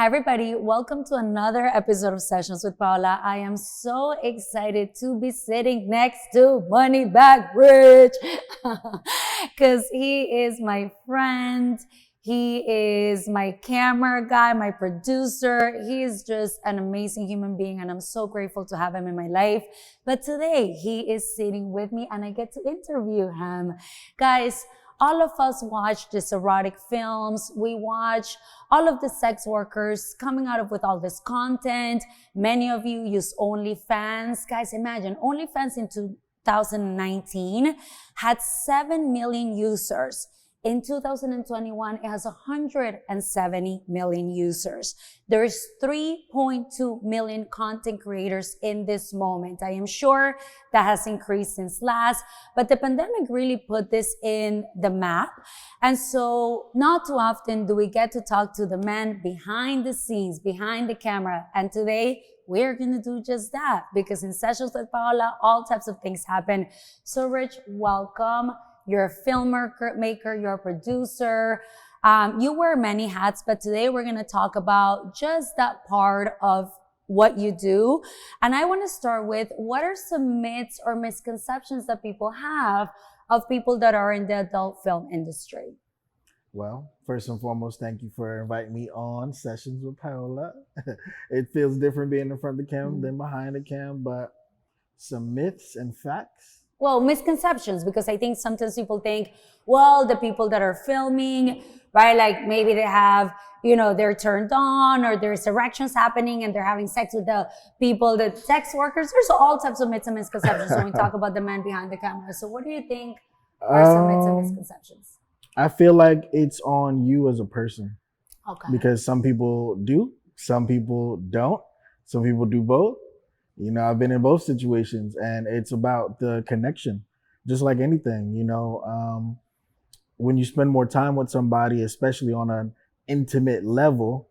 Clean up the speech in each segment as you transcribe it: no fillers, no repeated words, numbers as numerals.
Hi, everybody. Welcome to another episode of Sessions with Paola. I am so excited to be sitting next to Money Bag Rich because he is my friend. He is my camera guy, my producer. He is just an amazing human being, and I'm so grateful to have him in my life. But today, he is sitting with me, and I get to interview him. Guys, all of us watch these erotic films. We watch all of the sex workers coming out with all this content. Many of you use OnlyFans. Guys, imagine OnlyFans in 2019 had 7 million users. In 2021, it has 170 million users. There's 3.2 million content creators in this moment. I am sure that has increased since last, but the pandemic really put this in the map. And so not too often do we get to talk to the men behind the scenes, behind the camera. And today, we're going to do just that because in Sessions with Paola, all types of things happen. So Rich, welcome. You're a filmmaker, you're a producer. You wear many hats, but today we're going to talk about just that part of what you do. And I want to start with, what are some myths or misconceptions that people have of people that are in the adult film industry? Well, first and foremost, thank you for inviting me on Sessions with Paola. It feels different being in front of the camera than behind the cam, but some myths and facts. Well, misconceptions, because I think sometimes people think, well, the people that are filming, right? Like maybe they have, they're turned on or there's erections happening and they're having sex with the people, the sex workers. There's all types of myths and misconceptions when we talk about the man behind the camera. So what do you think are some myths and misconceptions? I feel like it's on you as a person. Okay. Because some people do, some people don't, some people do both. I've been in both situations, and it's about the connection, just like anything. When you spend more time with somebody, especially on an intimate level,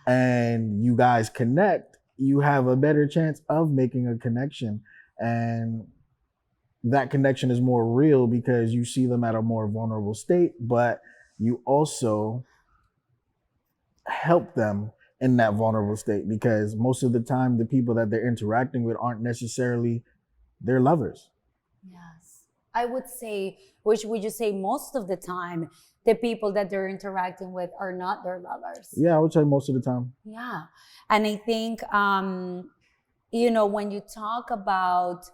and you guys connect, you have a better chance of making a connection. And that connection is more real because you see them at a more vulnerable state, but you also help them in that vulnerable state, because most of the time the people that they're interacting with aren't necessarily their lovers. Yes. I would say, which would you say most of the time, the people that they're interacting with are not their lovers? Yeah, I would say most of the time. Yeah. And I think, when you talk about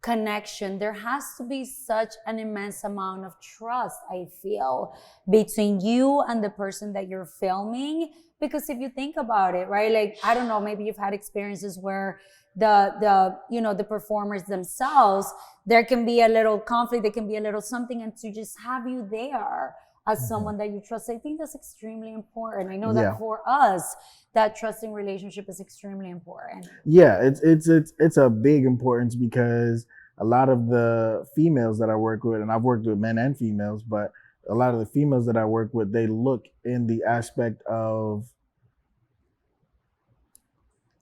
connection, there has to be such an immense amount of trust, I feel, between you and the person that you're filming. Because if you think about it, right, like, I don't know, maybe you've had experiences where the performers themselves, there can be a little conflict, there can be a little something, and to just have you there as someone that you trust, I think that's extremely important. I know that for us, that trusting relationship is extremely important. Yeah, it's a big importance, because a lot of the females that I work with, and I've worked with men and females, but a lot of the females that I work with, they look in the aspect of,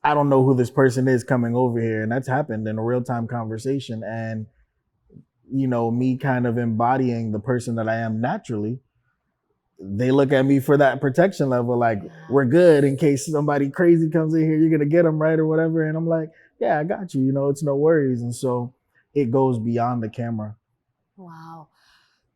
I don't know who this person is coming over here. And that's happened in a real-time conversation. And, me kind of embodying the person that I am naturally, they look at me for that protection level, like, we're good in case somebody crazy comes in here, you're going to get them, right, or whatever. And I'm like, yeah, I got you, it's no worries. And so it goes beyond the camera. Wow.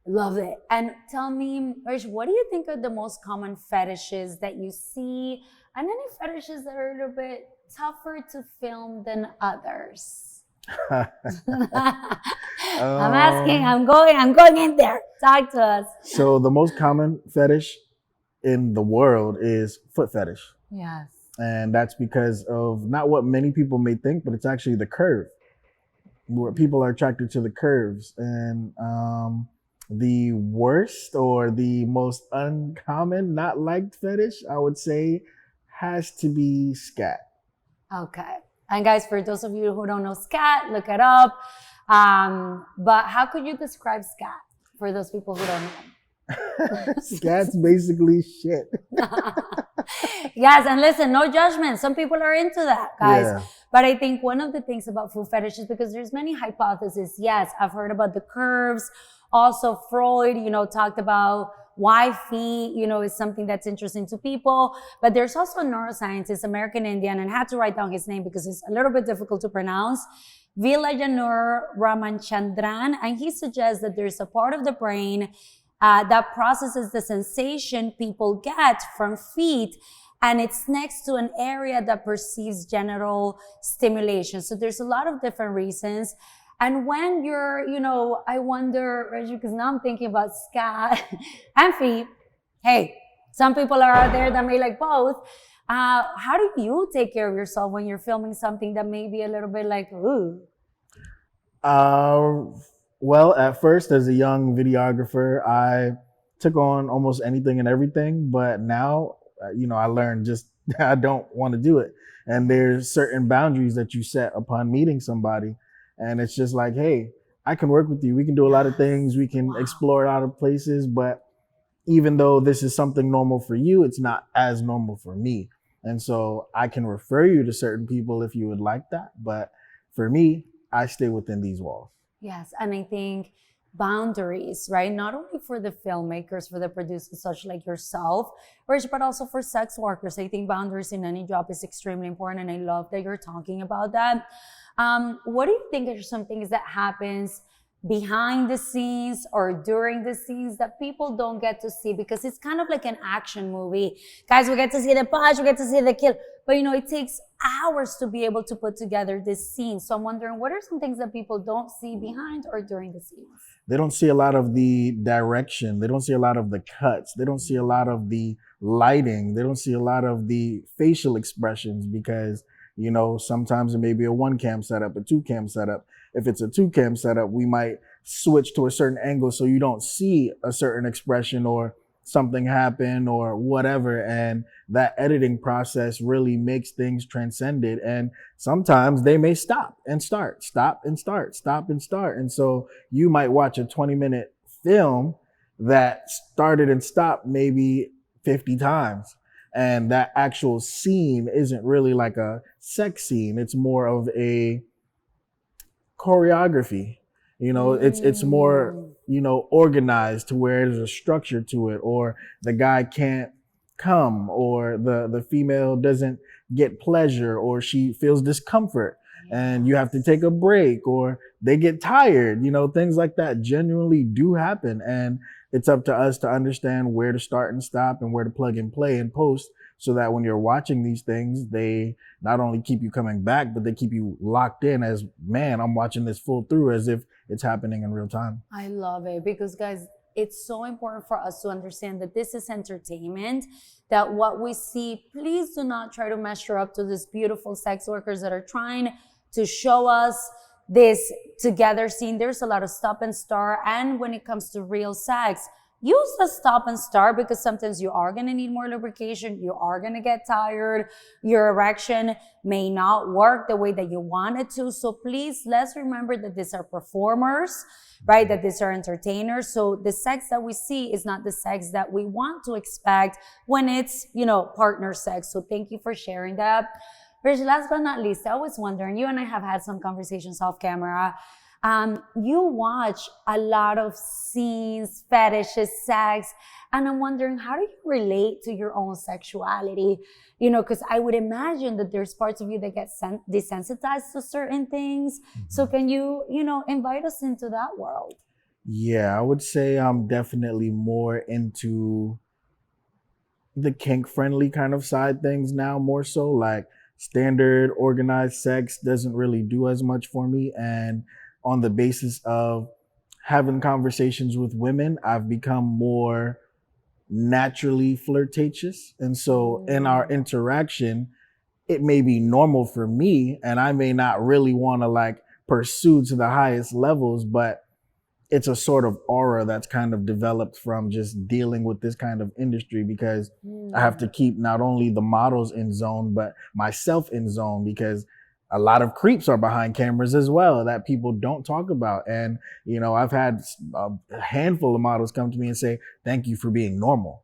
Love it. And tell me, Rich, what do you think are the most common fetishes that you see, and any fetishes that are a little bit tougher to film than others? I'm asking, I'm going in there. Talk to us. So the most common fetish in the world is foot fetish. Yes. And that's because of not what many people may think, but it's actually the curve. Where people are attracted to the curves. And the worst or the most uncommon, not liked fetish, I would say, has to be scat. Okay. And guys, for those of you who don't know scat, look it up. But how could you describe scat for those people who don't know? Scat's basically shit. Yes, and listen, no judgment. Some people are into that, guys. Yeah. But I think one of the things about foot fetishes, because there's many hypotheses. Yes, I've heard about the curves. Also, Freud, talked about why feet, is something that's interesting to people. But there's also a neuroscientist, American Indian, and I had to write down his name because it's a little bit difficult to pronounce, Vilayanur Ramachandran, and he suggests that there's a part of the brain that processes the sensation people get from feet, and it's next to an area that perceives genital stimulation. So there's a lot of different reasons. And when you're, I wonder, Reggie, because now I'm thinking about scat and feet. Hey, some people are out there that may like both. How do you take care of yourself when you're filming something that may be a little bit like, ooh? Well, at first, as a young videographer, I took on almost anything and everything. But now, I learned just I don't want to do it. And there's certain boundaries that you set upon meeting somebody. And it's just like, hey, I can work with you. We can do a lot of things. We can explore a lot of places. But even though this is something normal for you, it's not as normal for me. And so I can refer you to certain people if you would like that. But for me, I stay within these walls. Yes. And I think boundaries, right? Not only for the filmmakers, for the producers, such like yourself, Rich, but also for sex workers. I think boundaries in any job is extremely important. And I love that you're talking about that. What do you think are some things that happens behind the scenes or during the scenes that people don't get to see? Because it's kind of like an action movie. Guys, we get to see the punch, we get to see the kill. But, it takes hours to be able to put together this scene. So I'm wondering, what are some things that people don't see behind or during the scenes? They don't see a lot of the direction. They don't see a lot of the cuts. They don't see a lot of the lighting. They don't see a lot of the facial expressions because, sometimes it may be a 1-cam setup, a 2-cam setup. If it's a 2-cam setup, we might switch to a certain angle so you don't see a certain expression or something happen or whatever. And that editing process really makes things transcended. And sometimes they may stop and start, stop and start, stop and start. And so you might watch a 20-minute film that started and stopped maybe 50 times. And that actual scene isn't really like a sex scene. It's more of a choreography. It's more, organized to where there's a structure to it, or the guy can't come, or the female doesn't get pleasure, or she feels discomfort and you have to take a break, or they get tired, things like that genuinely do happen. And it's up to us to understand where to start and stop and where to plug and play and post, so that when you're watching these things, they not only keep you coming back, but they keep you locked in as, man, I'm watching this full through as if it's happening in real time. I love it because, guys, it's so important for us to understand that this is entertainment, that what we see, please do not try to measure up to these beautiful sex workers that are trying to show us this together scene. There's a lot of stop and start. And when it comes to real sex, use the stop and start, because sometimes you are going to need more lubrication. You are going to get tired. Your erection may not work the way that you want it to. So please, let's remember that these are performers, right? That these are entertainers. So the sex that we see is not the sex that we want to expect when it's, partner sex. So thank you for sharing that. Rich, last but not least, I was wondering, you and I have had some conversations off camera. You watch a lot of scenes, fetishes, sex, and I'm wondering, how do you relate to your own sexuality? Because I would imagine that there's parts of you that get desensitized to certain things. So can you, invite us into that world? Yeah, I would say I'm definitely more into the kink-friendly kind of side things now, more so. Like standard organized sex doesn't really do as much for me. And on the basis of having conversations with women, I've become more naturally flirtatious. And so in our interaction, it may be normal for me and I may not really want to pursue to the highest levels, but it's a sort of aura that's kind of developed from just dealing with this kind of industry, because I have to keep not only the models in zone, but myself in zone, because a lot of creeps are behind cameras as well that people don't talk about. And, I've had a handful of models come to me and say, thank you for being normal.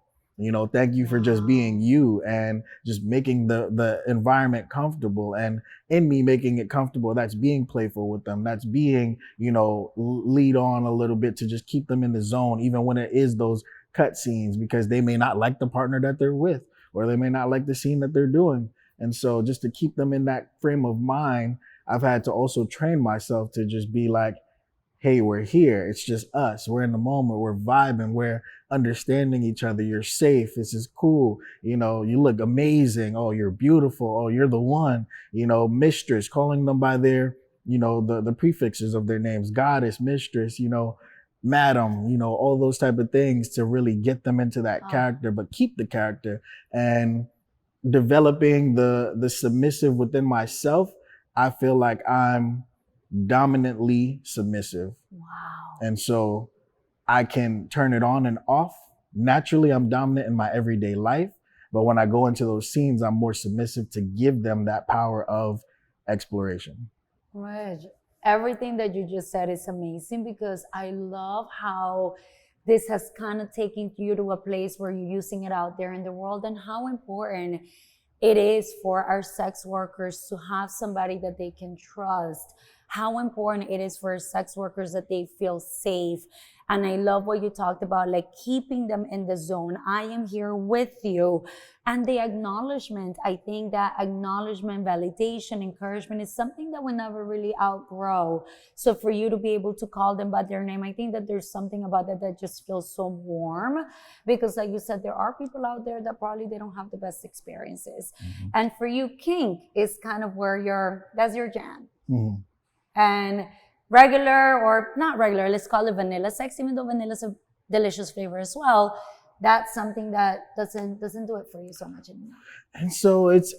Thank you for just being you and just making the environment comfortable. And in me making it comfortable, that's being playful with them. That's being, lead on a little bit to just keep them in the zone, even when it is those cut scenes because they may not like the partner that they're with, or they may not like the scene that they're doing. And so just to keep them in that frame of mind, I've had to also train myself to just be like, hey, we're here. It's just us. We're in the moment. We're vibing. We're understanding each other. You're safe. This is cool. You know, you look amazing. Oh, you're beautiful. Oh, you're the one. You know, mistress, calling them by their, you know, the prefixes of their names, goddess, mistress, you know, madam, you know, all those type of things to really get them into that character, but keep the character. And developing the submissive within myself, I feel like I'm dominantly submissive. Wow. And so I can turn it on and off. Naturally, I'm dominant in my everyday life. But when I go into those scenes, I'm more submissive to give them that power of exploration. Reg, everything that you just said is amazing, because I love how this has kind of taken you to a place where you're using it out there in the world, and how important it is for our sex workers to have somebody that they can trust, how important it is for sex workers that they feel safe. And I love what you talked about, like keeping them in the zone. I am here with you. And the acknowledgement, I think that acknowledgement, validation, encouragement is something that we never really outgrow. So for you to be able to call them by their name, I think that there's something about that that just feels so warm, because like you said, there are people out there that probably they don't have the best experiences. Mm-hmm. And for you, kink is kind of where that's your jam. Mm-hmm. And regular, or not regular, let's call it vanilla sex, even though vanilla is a delicious flavor as well, that's something that doesn't do it for you so much anymore. And so it's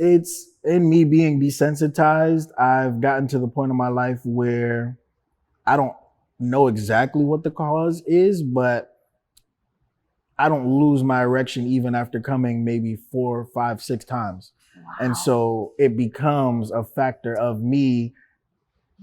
in me being desensitized, I've gotten to the point of my life where I don't know exactly what the cause is, but I don't lose my erection even after coming maybe 4, 5, 6 times. Wow. And so it becomes a factor of me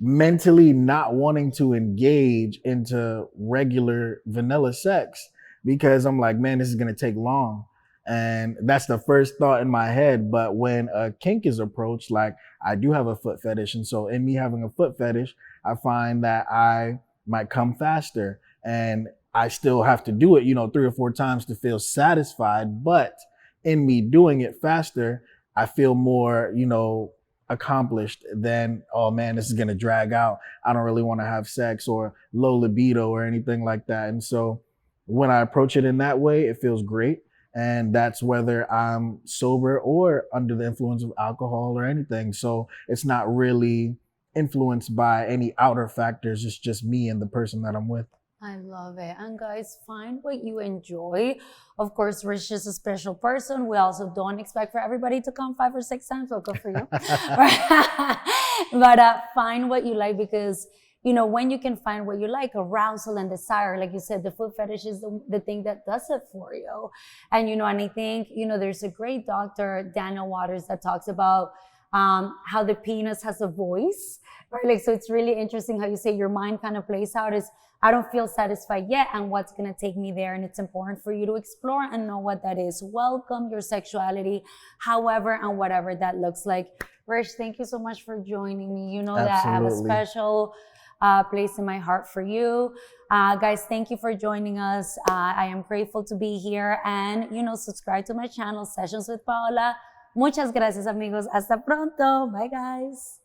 mentally not wanting to engage into regular vanilla sex, because I'm like, man, this is going to take long. And that's the first thought in my head. But when a kink is approached, like I do have a foot fetish. And so in me having a foot fetish, I find that I might come faster, and I still have to do it, 3 or 4 times to feel satisfied. But in me doing it faster, I feel more, accomplished than, oh man, this is going to drag out. I don't really want to have sex, or low libido or anything like that. And so when I approach it in that way, it feels great. And that's whether I'm sober or under the influence of alcohol or anything. So it's not really influenced by any outer factors. It's just me and the person that I'm with. I love it. And guys, find what you enjoy. Of course, Rich is a special person. We also don't expect for everybody to come 5 or 6 times. Well, good for you. But find what you like, because when you can find what you like, arousal and desire, like you said, the foot fetish is the thing that does it for you. And, and I think, there's a great doctor, Daniel Waters, that talks about how the penis has a voice, right? Like, so it's really interesting how you say your mind kind of plays out is, I don't feel satisfied yet, and what's going to take me there? And it's important for you to explore and know what that is. Welcome your sexuality, however and whatever that looks like. Rich, thank you so much for joining me. You know Absolutely. That I have a special place in my heart for you. Guys, thank you for joining us. I am grateful to be here, and, subscribe to my channel, Sessions with Paola. Muchas gracias, amigos. Hasta pronto. Bye, guys.